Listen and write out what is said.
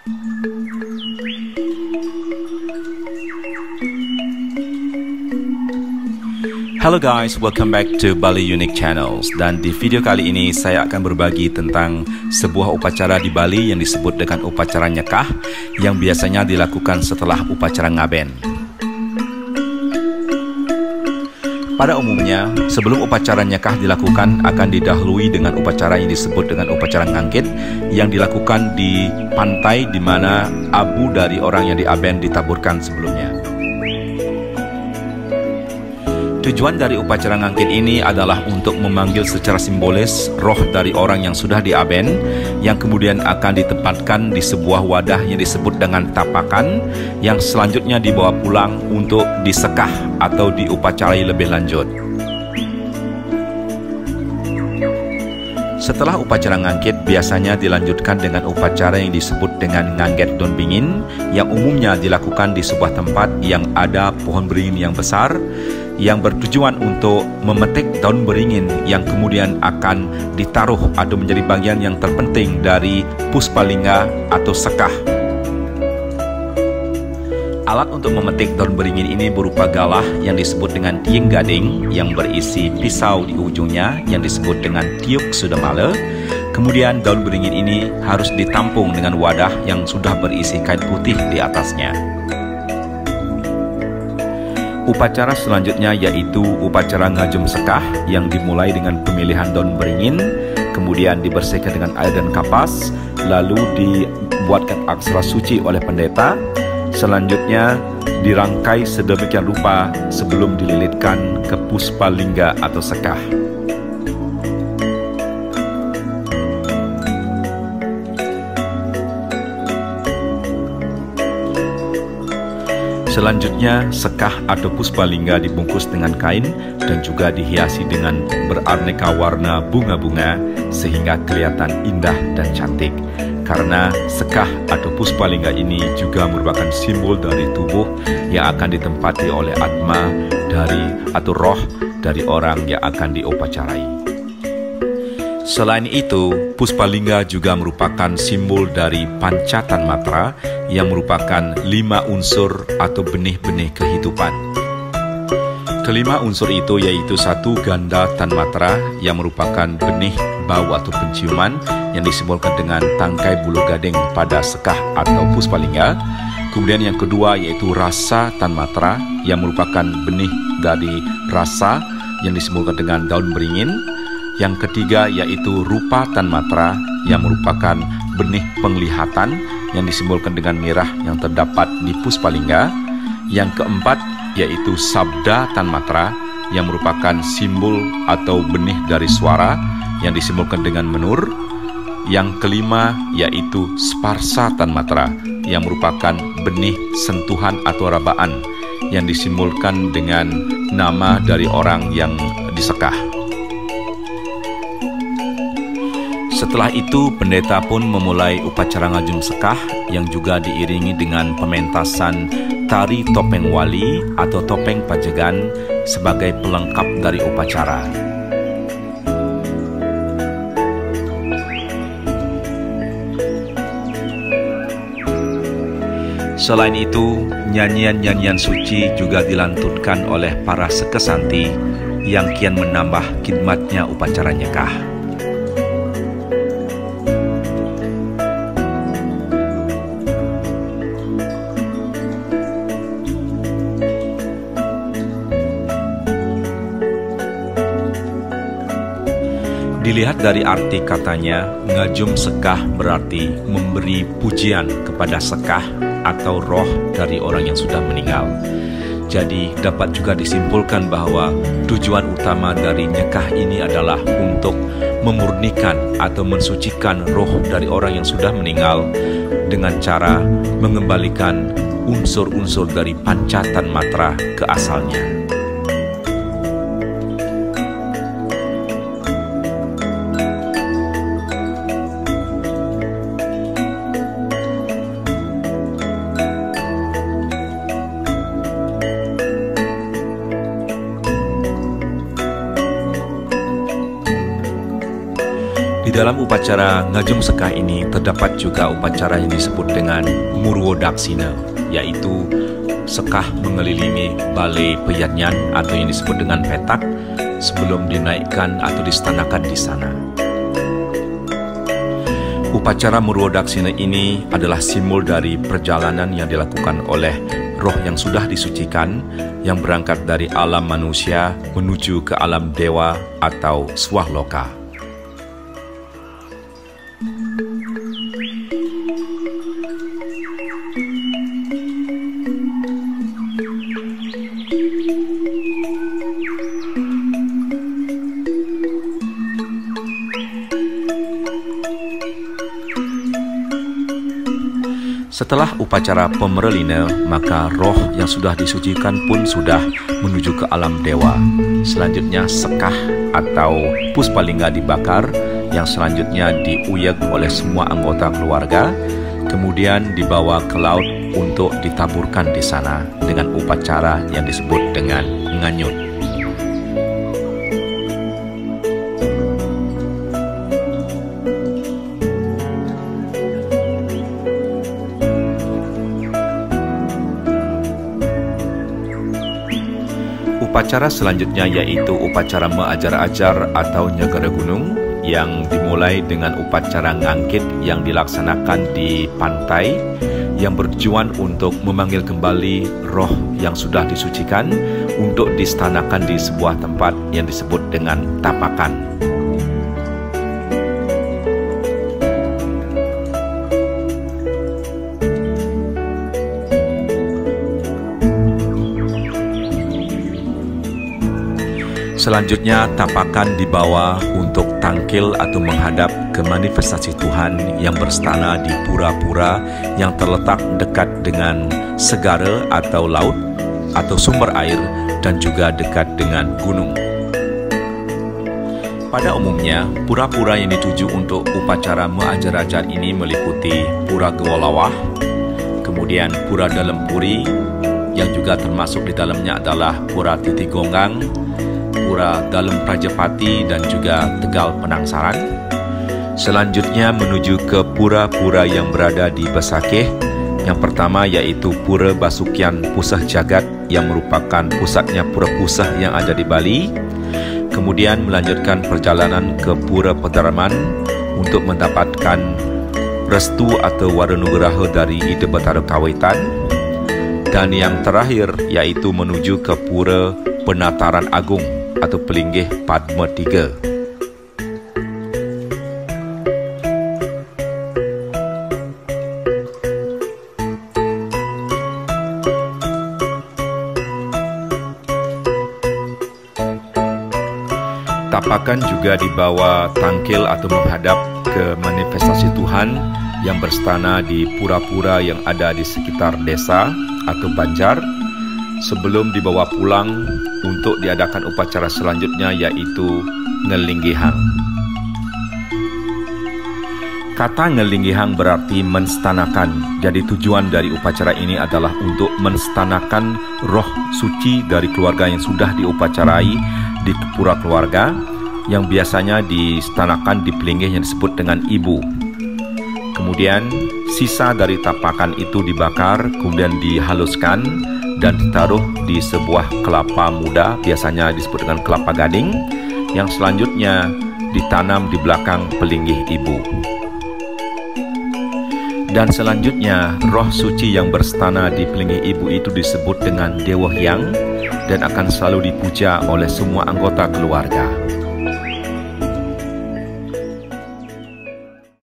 Halo guys, welcome back to Bali Unique Channels. Dan di video kali ini saya akan berbagi tentang sebuah upacara di Bali yang disebut dengan upacara nyekah, yang biasanya dilakukan setelah upacara ngaben. Pada umumnya, sebelum upacara nyekah dilakukan akan didahului dengan upacara yang disebut dengan upacara ngangkit, yang dilakukan di pantai di mana abu dari orang yang diaben ditaburkan sebelumnya. Tujuan dari upacara ngangkit ini adalah untuk memanggil secara simbolis roh dari orang yang sudah diaben, yang kemudian akan ditempatkan di sebuah wadah yang disebut dengan tapakan, yang selanjutnya dibawa pulang untuk disekah atau diupacarai lebih lanjut. Setelah upacara ngangkit, biasanya dilanjutkan dengan upacara yang disebut dengan ngangget daun bingin, yang umumnya dilakukan di sebuah tempat yang ada pohon beringin yang besar, yang bertujuan untuk memetik daun beringin yang kemudian akan ditaruh atau menjadi bagian yang terpenting dari Puspalingga atau sekah. Alat untuk memetik daun beringin ini berupa galah yang disebut dengan tieng gading yang berisi pisau di ujungnya yang disebut dengan tiuk sudamala. Kemudian daun beringin ini harus ditampung dengan wadah yang sudah berisi kain putih di atasnya. Upacara selanjutnya yaitu upacara ngajum sekah yang dimulai dengan pemilihan daun beringin, kemudian dibersihkan dengan air dan kapas, lalu dibuatkan aksara suci oleh pendeta. Selanjutnya dirangkai sedemikian rupa sebelum dililitkan ke Puspalingga atau sekah. Selanjutnya, sekah atau Puspalingga dibungkus dengan kain dan juga dihiasi dengan beraneka warna bunga-bunga sehingga kelihatan indah dan cantik. Karena sekah atau Puspalingga ini juga merupakan simbol dari tubuh yang akan ditempati oleh atma dari atau roh dari orang yang akan diupacarai. Selain itu, Puspalingga juga merupakan simbol dari pancatan matra yang merupakan 5 unsur atau benih-benih kehidupan. Kelima unsur itu yaitu 1 ganda tan matra yang merupakan benih bau atau penciuman yang disimbolkan dengan tangkai bulu gading pada sekah atau Puspalingga. Kemudian yang kedua yaitu rasa tan matra yang merupakan benih dari rasa yang disimbolkan dengan daun beringin. Yang ketiga yaitu rupa tan matra yang merupakan benih penglihatan yang disimbolkan dengan merah yang terdapat di Puspalingga. Yang keempat yaitu sabda tan matra yang merupakan simbol atau benih dari suara yang disimbolkan dengan menur. Yang kelima yaitu sparsa tan matra yang merupakan benih sentuhan atau rabaan yang disimbolkan dengan nama dari orang yang disekah. Setelah itu, pendeta pun memulai upacara ngajum sekah yang juga diiringi dengan pementasan tari topeng wali atau topeng pajegan sebagai pelengkap dari upacara. Selain itu, nyanyian-nyanyian suci juga dilantunkan oleh para sekesanti yang kian menambah khidmatnya upacara nyekah. Dilihat dari arti katanya, ngajum sekah berarti memberi pujian kepada sekah atau roh dari orang yang sudah meninggal. Jadi dapat juga disimpulkan bahwa tujuan utama dari nyekah ini adalah untuk memurnikan atau mensucikan roh dari orang yang sudah meninggal dengan cara mengembalikan unsur-unsur dari pancatan matra ke asalnya. dalam upacara ngajum sekah ini terdapat juga upacara yang disebut dengan Murwodaksina, yaitu sekah mengelilingi balai peyatnyan atau yang disebut dengan petak sebelum dinaikkan atau distanakan di sana. Upacara Murwodaksina ini adalah simbol dari perjalanan yang dilakukan oleh roh yang sudah disucikan yang berangkat dari alam manusia menuju ke alam dewa atau swahloka. Setelah upacara pemerelina, maka roh yang sudah disucikan pun sudah menuju ke alam dewa. Selanjutnya sekah atau puspalingga dibakar, yang selanjutnya diuyek oleh semua anggota keluarga, kemudian dibawa ke laut untuk ditaburkan di sana dengan upacara yang disebut dengan nganyut. Upacara selanjutnya yaitu upacara meajar-ajar atau nyegara gunung yang dimulai dengan upacara ngangkit yang dilaksanakan di pantai yang bertujuan untuk memanggil kembali roh yang sudah disucikan untuk distanakan di sebuah tempat yang disebut dengan tapakan. Selanjutnya, tapakan dibawa untuk tangkil atau menghadap ke manifestasi Tuhan yang berstana di pura-pura yang terletak dekat dengan segara atau laut atau sumber air dan juga dekat dengan gunung. Pada umumnya, pura-pura yang dituju untuk upacara meajar-ajar ini meliputi Pura Gewolawah, kemudian Pura Dalam Puri, yang juga termasuk di dalamnya adalah Pura Titigonggang, Pura Dalam Prajapati dan juga Tegal Penangsaran. Selanjutnya menuju ke pura-pura yang berada di Besakeh. Yang pertama yaitu Pura Basukian Pusah Jagat yang merupakan pusatnya Pura Pusah yang ada di Bali. Kemudian melanjutkan perjalanan ke Pura Pedalaman untuk mendapatkan restu atau waranugraha dari Ida Bathara Kawitan. Dan yang terakhir yaitu menuju ke Pura Penataran Agung atau Pelinggih Padma 3. Tapakan juga dibawa tangkil atau menghadap ke manifestasi Tuhan yang berstana di pura-pura yang ada di sekitar desa atau banjar sebelum dibawa pulang untuk diadakan upacara selanjutnya yaitu ngelinggihang. Kata ngelinggihang berarti menstanakan. Jadi tujuan dari upacara ini adalah untuk menstanakan roh suci dari keluarga yang sudah diupacarai di pura keluarga yang biasanya distanakan di pelinggih yang disebut dengan ibu. Kemudian sisa dari tapakan itu dibakar, kemudian dihaluskan dan ditaruh di sebuah kelapa muda, biasanya disebut dengan kelapa gading, yang selanjutnya ditanam di belakang pelinggih ibu. Dan selanjutnya, roh suci yang berstana di pelinggih ibu itu disebut dengan Dewa Hyang dan akan selalu dipuja oleh semua anggota keluarga.